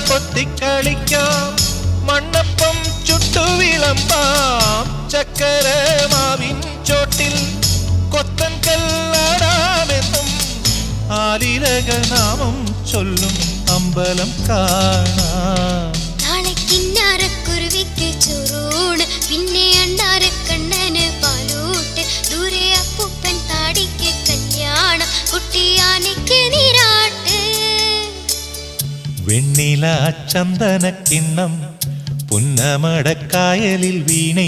പൊത്തിക്കളിക്കാം, മണ്ണപ്പം ചുട്ടു വിളമ്പാം, ചക്കര മാവിൻ ചോട്ടിൽ കൊത്തൻ കല്ലാടാമെന്നും ആലിലകൾ നാമം ചൊല്ലും അമ്പലം കാണാം. നാളെ കിന്നാരക്കുരുവിക്ക് ചോറൂണ്, പിന്നെ അണ്ണാരക്കണ്ണന് പാലൂട്ട്, ദൂരെ അപ്പൂപ്പൻ താടിക്ക് കല്യാണം, കുട്ടിയാനയ്ക്ക് നീരാട്ട്. വെണ്ണില ചന്ദന കിണ്ണം പുന്നമടക്കായലിൽ വീണേ